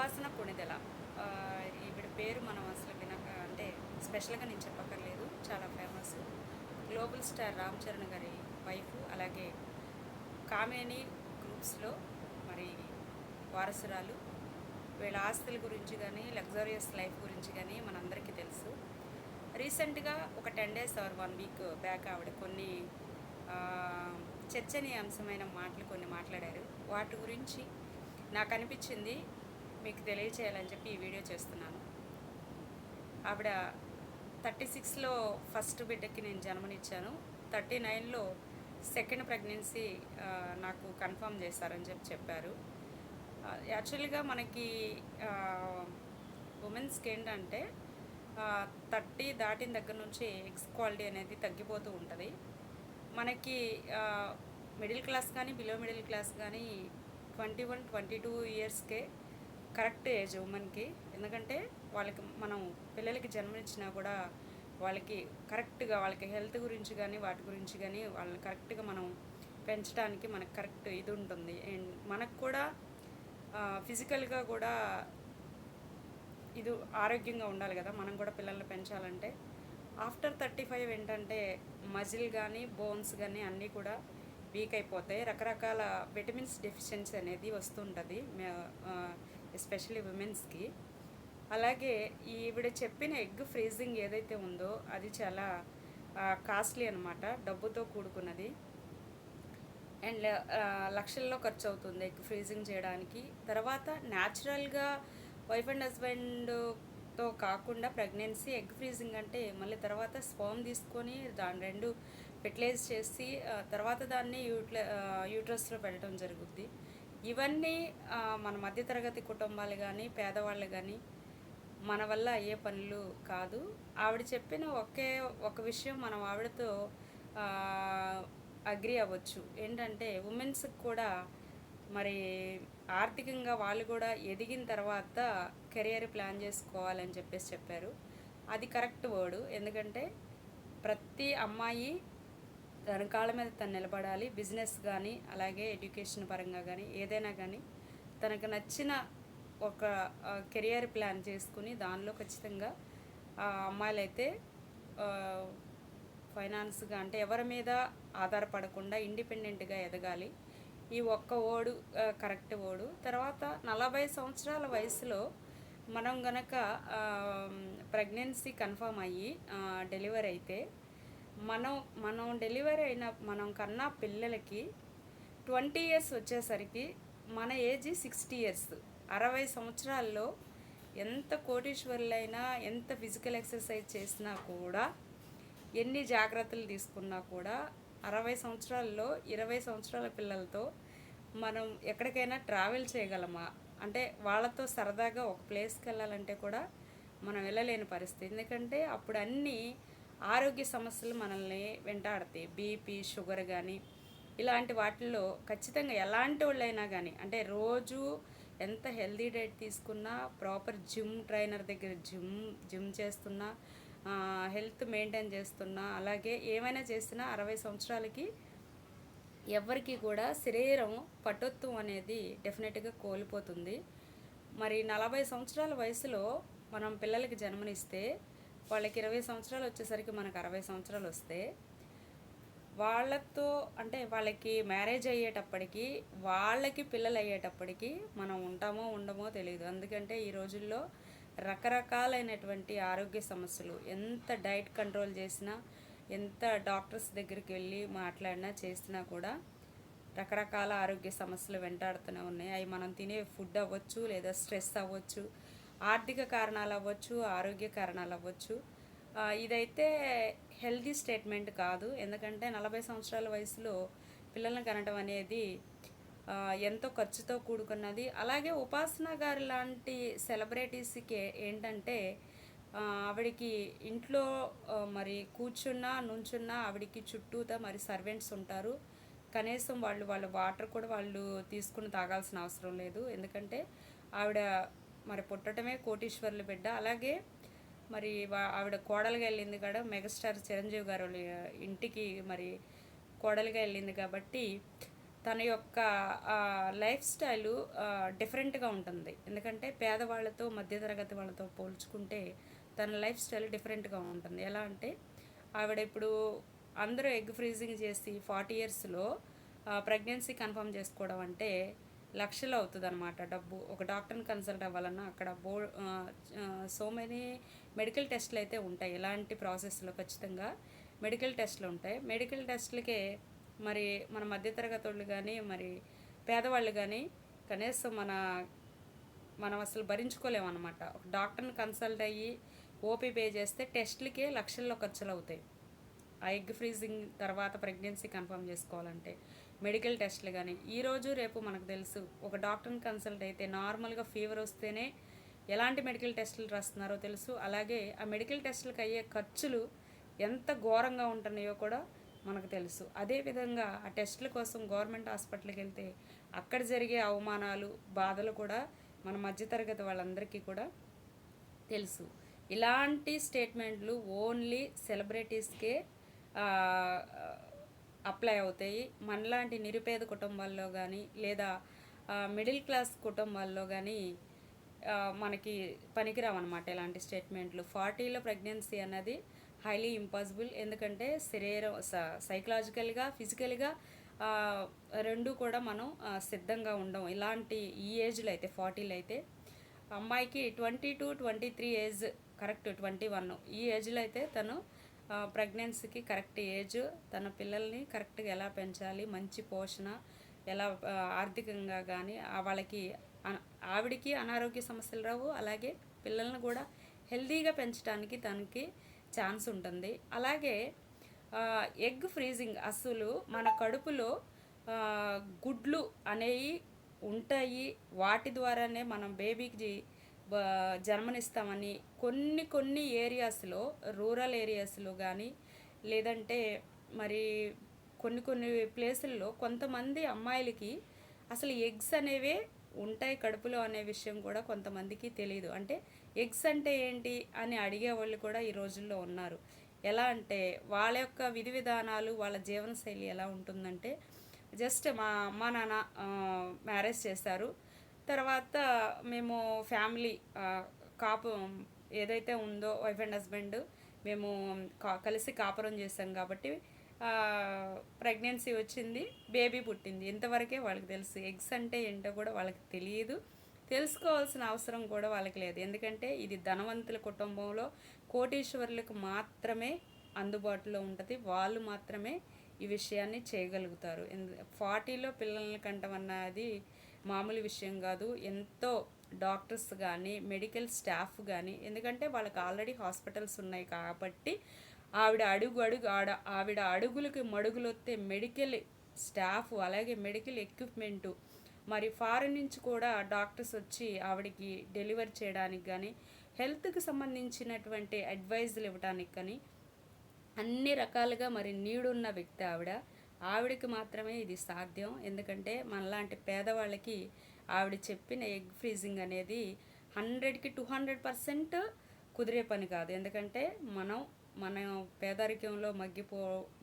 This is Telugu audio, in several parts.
ఉపాసన కొణిదెల. ఈవిడ పేరు మనం అసలు వినక అంటే స్పెషల్‌గా నేను చెప్పక్కర్లేదు. చాలా famous. Global star Ram Charan గారి వైఫ్. అలాగే కామినేని గ్రూప్స్‌లో మరి వారసురాలు. వీళ్ళ ఆస్తుల గురించి గానీ, లగ్జరియస్ లైఫ్ గురించి గానీ మనందరికీ తెలుసు. రీసెంట్‌గా ఒక 10 డేస్ ఆర్ 1 వీక్ బ్యాక్ ఆవిడ కొన్ని చర్చనీయాంశమైన మాటలు కొన్ని మాట్లాడారు. వాటి గురించి నాకనిపించింది మీకు తెలియచేయాలని చెప్పి ఈ వీడియో చేస్తున్నాను. ఆవిడ 36లో ఫస్ట్ బిడ్డకి నేను జన్మనిచ్చాను. 39లో సెకండ్ ప్రెగ్నెన్సీ నాకు కన్ఫర్మ్ చేశారని చెప్పారు. యాక్చువల్గా మనకి ఉమెన్స్కి ఏంటంటే 30 దాటిన దగ్గర నుంచి ఎగ్స్ క్వాలిటీ అనేది తగ్గిపోతూ ఉంటుంది. మనకి మిడిల్ క్లాస్ కానీ బిలో మిడిల్ క్లాస్ కానీ 21, 22 ఇయర్స్కే కరెక్ట్ ఏజ్ ఉమెన్కి. ఎందుకంటే వాళ్ళకి మనం పిల్లలకి జన్మనిచ్చినా కూడా వాళ్ళకి కరెక్ట్గా వాళ్ళకి హెల్త్ గురించి కానీ వాటి గురించి కానీ వాళ్ళని కరెక్ట్గా మనం పెంచడానికి మనకు కరెక్ట్ ఇది ఉంటుంది. అండ్ మనకు కూడా ఫిజికల్గా కూడా ఇది ఆరోగ్యంగా ఉండాలి కదా మనం కూడా పిల్లల్ని పెంచాలంటే. ఆఫ్టర్ 35 ఏంటంటే మజిల్ కానీ బోన్స్ కానీ అన్నీ కూడా వీక్ అయిపోతాయి. రకరకాల విటమిన్స్ డెఫిషియన్సీ అనేది వస్తుంటుంది ఎస్పెషల్లీ ఉమెన్స్కి. అలాగే ఈవిడ చెప్పిన ఎగ్ ఫ్రీజింగ్ ఏదైతే ఉందో అది చాలా కాస్ట్లీ అనమాట, డబ్బుతో కూడుకున్నది. అండ్ లక్షల్లో ఖర్చు అవుతుంది ఎగ్ ఫ్రీజింగ్ చేయడానికి. తర్వాత న్యాచురల్గా వైఫ్ అండ్ హస్బెండ్తో కాకుండా ప్రెగ్నెన్సీ ఎగ్ ఫ్రీజింగ్ అంటే మళ్ళీ తర్వాత స్పర్మ్ తీసుకొని దాన్ని 2 ఫెర్టిలైజ్ చేసి తర్వాత దాన్ని యూట్రస్లో పెట్టడం జరుగుద్ది. ఇవన్నీ మన మధ్యతరగతి కుటుంబాలు కానీ పేదవాళ్ళు కానీ మన వల్ల అయ్యే పనులు కాదు. ఆవిడ చెప్పిన ఒక విషయం మనం ఆవిడతో అగ్రి అవ్వచ్చు. ఏంటంటే ఉమెన్స్కి కూడా మరి ఆర్థికంగా వాళ్ళు కూడా ఎదిగిన తర్వాత కెరియర్ ప్లాన్ చేసుకోవాలని చెప్పారు. అది కరెక్ట్ వర్డు. ఎందుకంటే ప్రతి అమ్మాయి తన కాళ్ళ మీద తను నిలబడాలి. బిజినెస్ కానీ అలాగే ఎడ్యుకేషన్ పరంగా కానీ ఏదైనా కానీ తనకు నచ్చిన ఒక కెరియర్ ప్లాన్ చేసుకుని దానిలో ఖచ్చితంగా అమ్మాయిలు అయితే ఫైనాన్స్గా అంటే ఎవరి మీద ఆధారపడకుండా ఇండిపెండెంట్గా ఎదగాలి. ఈ ఒక్క ఓడు కరెక్ట్ ఓడు. తర్వాత 40 సంవత్సరాల వయసులో మనం గనక ప్రెగ్నెన్సీ కన్ఫర్మ్ అయ్యి డెలివరీ అయితే మనం డెలివరీ అయిన మనం కన్నా పిల్లలకి 20 ఇయర్స్ వచ్చేసరికి మన ఏజ్ 60 ఇయర్స్. 60 సంవత్సరాల్లో ఎంత కోటీశ్వరులైనా ఎంత ఫిజికల్ ఎక్సర్సైజ్ చేసినా కూడా ఎన్ని జాగ్రత్తలు తీసుకున్నా కూడా 60 సంవత్సరాల్లో 20 సంవత్సరాల పిల్లలతో మనం ఎక్కడికైనా ట్రావెల్ చేయగలమా అంటే వాళ్ళతో సరదాగా ఒక ప్లేస్కి వెళ్ళాలంటే కూడా మనం వెళ్ళలేని పరిస్థితి. ఎందుకంటే అప్పుడు అన్నీ ఆరోగ్య సమస్యలు మనల్ని వెంటాడతాయి. బీపీ, షుగర్ కానీ ఇలాంటి వాటిల్లో ఖచ్చితంగా ఎలాంటి వాళ్ళైనా కానీ అంటే రోజు ఎంత హెల్దీ డైట్ తీసుకున్నా ప్రాపర్ జిమ్ ట్రైనర్ దగ్గర జిమ్ చేస్తున్నా హెల్త్ మెయింటైన్ చేస్తున్నా అలాగే ఏమైనా చేసినా 60 సంవత్సరాలకి ఎవరికి కూడా శరీరం పటుత్వం అనేది డెఫినెట్గా కోల్పోతుంది. మరి 40 సంవత్సరాల వయసులో మనం పిల్లలకి జన్మనిస్తే వాళ్ళకి 20 సంవత్సరాలు వచ్చేసరికి మనకు 60 సంవత్సరాలు వస్తే వాళ్ళతో అంటే వాళ్ళకి మ్యారేజ్ అయ్యేటప్పటికి వాళ్ళకి పిల్లలు అయ్యేటప్పటికి మనం ఉంటామో ఉండమో తెలియదు. ఎందుకంటే ఈ రోజుల్లో రకరకాలైనటువంటి ఆరోగ్య సమస్యలు ఎంత డైట్ కంట్రోల్ చేసినా ఎంత డాక్టర్స్ దగ్గరికి వెళ్ళి మాట్లాడినా చేసినా కూడా రకరకాల ఆరోగ్య సమస్యలు వెంటాడుతూనే ఉన్నాయి. అవి మనం తినే ఫుడ్ అవ్వచ్చు, లేదా స్ట్రెస్ అవ్వచ్చు, ఆర్థిక కారణాలు అవ్వచ్చు, ఆరోగ్య కారణాలు అవ్వచ్చు. ఇదైతే హెల్తీ స్టేట్మెంట్ కాదు. ఎందుకంటే 40 సంవత్సరాల వయసులో పిల్లల్ని కనడం అనేది ఎంతో ఖర్చుతో కూడుకున్నది. అలాగే ఉపాసన గారు లాంటి సెలబ్రిటీస్కి ఏంటంటే ఆవిడికి ఇంట్లో మరి కూర్చున్నా నుంచున్నా ఆవిడికి చుట్టూతా మరి సర్వెంట్స్ ఉంటారు. కనీసం వాళ్ళ వాటర్ కూడా వాళ్ళు తీసుకుని తాగాల్సిన అవసరం లేదు. ఎందుకంటే ఆవిడ మరి పుట్టడమే కోటీశ్వరుల బిడ్డ. అలాగే మరి ఆవిడ కోడలుగా వెళ్ళింది కూడా మెగాస్టార్ చిరంజీవి గారు ఇంటికి మరి కోడలుగా వెళ్ళింది కాబట్టి తన యొక్క లైఫ్ స్టైలు డిఫరెంట్గా ఉంటుంది. ఎందుకంటే పేదవాళ్ళతో మధ్యతరగతి వాళ్ళతో పోల్చుకుంటే తన లైఫ్ స్టైల్ డిఫరెంట్గా ఉంటుంది. ఎలా అంటే ఆవిడ ఇప్పుడు అందరూ ఎగ్ ఫ్రీజింగ్ చేసి 40 ఇయర్స్లో ప్రెగ్నెన్సీ కన్ఫర్మ్ చేసుకోవడం అంటే లక్షలు అవుతుంది అనమాట డబ్బు. ఒక డాక్టర్ని కన్సల్ట్ అవ్వాలన్నా అక్కడ సో మెనీ మెడికల్ టెస్ట్లు అయితే ఉంటాయి. ఇలాంటి ప్రాసెస్లో ఖచ్చితంగా మెడికల్ టెస్ట్లు ఉంటాయి. మెడికల్ టెస్ట్లకే మరి మన మధ్యతరగతి వాళ్ళు కానీ మరి పేదవాళ్ళు కానీ కనీసం మనం అసలు భరించుకోలేమన్నమాట. ఒక డాక్టర్ని కన్సల్ట్ అయ్యి ఓపీ పే చేస్తే టెస్ట్లకే లక్షల్లో ఖర్చులు అవుతాయి. ఆ ఎగ్ ఫ్రీజింగ్ తర్వాత ప్రెగ్నెన్సీ కన్ఫర్మ్ చేసుకోవాలంటే మెడికల్ టెస్ట్లు కానీ ఈరోజు రేపు మనకు తెలుసు. ఒక డాక్టర్ని కన్సల్ట్ అయితే నార్మల్గా ఫీవర్ వస్తేనే ఎలాంటి మెడికల్ టెస్టులు రాస్తున్నారో తెలుసు. అలాగే ఆ మెడికల్ టెస్టులకు అయ్యే ఖర్చులు ఎంత ఘోరంగా ఉంటున్నాయో కూడా మనకు తెలుసు. అదేవిధంగా ఆ టెస్టుల కోసం గవర్నమెంట్ హాస్పిటల్కి వెళ్తే అక్కడ జరిగే అవమానాలు బాధలు కూడా మన మధ్యతరగతి వాళ్ళందరికీ కూడా తెలుసు. ఇలాంటి స్టేట్మెంట్లు ఓన్లీ సెలబ్రిటీస్కే అప్లై అవుతాయి. మనలాంటి నిరుపేద కుటుంబాల్లో కానీ లేదా మిడిల్ క్లాస్ కుటుంబాల్లో కానీ మనకి పనికిరావన్నమాట ఇలాంటి స్టేట్మెంట్లు. 40లో ప్రెగ్నెన్సీ అన్నది హైలీ ఇంపాసిబుల్. ఎందుకంటే శరీరం సైకలాజికల్గా ఫిజికల్గా రెండు కూడా మనం సిద్ధంగా ఉండం. ఇలాంటి ఈ ఏజ్లో అయితే 40లో అయితే అమ్మాయికి 22-23 ఏజ్ కరెక్ట్ 21 ఈ ఏజ్లో అయితే తను ప్రెగ్నెన్సీకి కరెక్ట్ ఏజ్. తన పిల్లల్ని కరెక్ట్గా ఎలా పెంచాలి, మంచి పోషణ ఎలా ఆర్థికంగా కానీ వాళ్ళకి ఆవిడికి అనారోగ్య సమస్యలు రావు. అలాగే పిల్లల్ని కూడా హెల్తీగా పెంచడానికి తనకి ఛాన్స్ ఉంటుంది. అలాగే ఎగ్ ఫ్రీజింగ్ అసలు మన కడుపులో గుడ్లు అనేవి ఉంటాయి. వాటి ద్వారానే మనం బేబీకి జన్మనిస్తామని కొన్ని ఏరియాస్లో రూరల్ ఏరియాస్లో కానీ లేదంటే మరి కొన్ని ప్లేసుల్లో కొంతమంది అమ్మాయిలకి అసలు ఎగ్స్ అనేవే ఉంటాయి కడుపులో అనే విషయం కూడా కొంతమందికి తెలియదు. అంటే ఎగ్స్ అంటే ఏంటి అని అడిగేవాళ్ళు కూడా ఈ రోజుల్లో ఉన్నారు. ఎలా అంటే వాళ్ళ యొక్క విధి విధానాలు వాళ్ళ జీవనశైలి ఎలా ఉంటుందంటే జస్ట్ మా అమ్మ నాన్న మ్యారేజ్ చేస్తారు. తర్వాత మేము ఫ్యామిలీ కాపు ఏదైతే ఉందో వైఫ్ అండ్ హస్బెండ్ మేము కలిసి కాపురం చేసాం కాబట్టి ప్రెగ్నెన్సీ వచ్చింది, బేబీ పుట్టింది. ఇంతవరకే వాళ్ళకి తెలుసు. ఎగ్స్ అంటే ఏంటో కూడా వాళ్ళకి తెలియదు, తెలుసుకోవాల్సిన అవసరం కూడా వాళ్ళకి లేదు. ఎందుకంటే ఇది ధనవంతుల కుటుంబంలో కోటీశ్వరులకు మాత్రమే అందుబాటులో ఉంటుంది. వాళ్ళు మాత్రమే ఈ విషయాన్ని చేయగలుగుతారు. 40లో పిల్లల్ని కంటమన్నది మామూలు విషయం కాదు. ఎంతో డాక్టర్స్ కానీ మెడికల్ స్టాఫ్ కానీ, ఎందుకంటే వాళ్ళకి ఆల్రెడీ హాస్పిటల్స్ ఉన్నాయి కాబట్టి ఆవిడ అడుగులకి మడుగులొత్తే మెడికల్ స్టాఫ్ అలాగే మెడికల్ ఎక్విప్మెంటు మరి ఫారెన్ నుంచి కూడా డాక్టర్స్ వచ్చి ఆవిడకి డెలివరీ చేయడానికి కానీ హెల్త్కి సంబంధించినటువంటి అడ్వైజులు ఇవ్వడానికి కానీ అన్ని రకాలుగా మరి నీడున్న వ్యక్తి ఆవిడకి మాత్రమే ఇది సాధ్యం. ఎందుకంటే పేదవాళ్ళకి ఆవిడ చెప్పిన ఎగ్ ఫ్రీజింగ్ అనేది 100కి 200% కుదిరే పని కాదు. ఎందుకంటే మన పేదరికంలో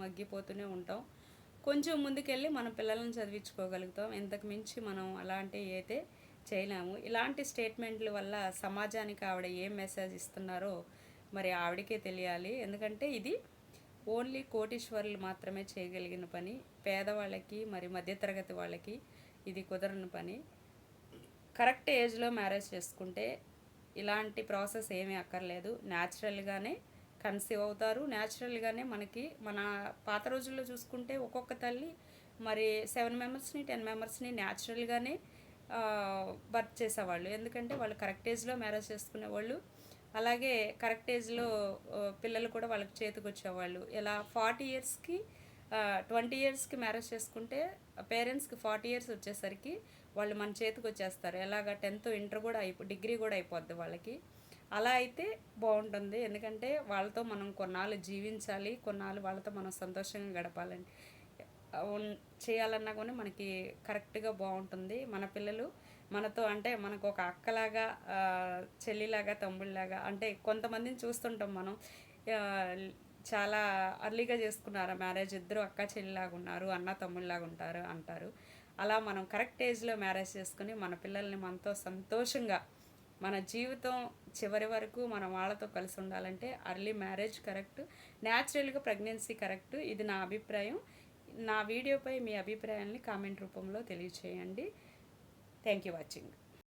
మగ్గిపోతూనే ఉంటాం. కొంచెం ముందుకెళ్ళి మన పిల్లలను చదివించుకోగలుగుతాం. ఇంతకు మించి మనం అలాంటివి అయితే చేయలేము. ఇలాంటి స్టేట్మెంట్ల వల్ల సమాజానికి ఆవిడ ఏం మెసేజ్ ఇస్తున్నారో మరి ఆవిడకే తెలియాలి. ఎందుకంటే ఇది ఓన్లీ కోటీశ్వరులు మాత్రమే చేయగలిగిన పని. పేదవాళ్ళకి మరి మధ్యతరగతి వాళ్ళకి ఇది కుదరని పని. కరెక్ట్ ఏజ్లో మ్యారేజ్ చేసుకుంటే ఇలాంటి ప్రాసెస్ ఏమీ అక్కర్లేదు. న్యాచురల్గానే కన్సీవ్ అవుతారు. న్యాచురల్గానే మన పాత రోజుల్లో చూసుకుంటే ఒక్కొక్క తల్లి మరి 7 మెంబర్స్ని 10 మెంబర్స్ని న్యాచురల్గానే బర్త్ చేసేవాళ్ళు. ఎందుకంటే వాళ్ళు కరెక్ట్ ఏజ్లో మ్యారేజ్ చేసుకునేవాళ్ళు. అలాగే కరెక్ట్ ఏజ్లో పిల్లలు కూడా వాళ్ళకి చేతికి వచ్చేవాళ్ళు. ఇలా 40 ఇయర్స్కి 20 ఇయర్స్కి మ్యారేజ్ చేసుకుంటే పేరెంట్స్కి 40 ఇయర్స్ వచ్చేసరికి వాళ్ళు మన చేతికి వచ్చేస్తారు. ఎలాగ 10th ఇంటర్ కూడా డిగ్రీ కూడా అయిపోద్ది వాళ్ళకి. అలా అయితే బాగుంటుంది. ఎందుకంటే వాళ్ళతో మనం కొన్నాళ్ళు జీవించాలి, కొన్నాళ్ళు వాళ్ళతో మనం సంతోషంగా గడపాలని చేయాలన్నా కూడా మనకి కరెక్ట్గా బాగుంటుంది. మన పిల్లలు మనతో అంటే మనకు ఒక అక్కలాగా చెల్లిలాగా తమ్ముళ్ళలాగా అంటే కొంతమందిని చూస్తుంటాం మనం చాలా అర్లీగా చేసుకున్నారా మ్యారేజ్, ఇద్దరు అక్క చెల్లిలాగా ఉన్నారు, అన్న తమ్ముళ్ళలాగా ఉంటారు అంటారు. అలా మనం కరెక్ట్ ఏజ్లో మ్యారేజ్ చేసుకుని మన పిల్లల్ని మనతో సంతోషంగా మన జీవితం చివరి వరకు మనం వాళ్ళతో కలిసి ఉండాలంటే అర్లీ మ్యారేజ్ కరెక్ట్, న్యాచురల్గా ప్రెగ్నెన్సీ కరెక్ట్. ఇది నా అభిప్రాయం. నా వీడియోపై మీ అభిప్రాయాన్ని కామెంట్ రూపంలో తెలియచేయండి. Thank you watching.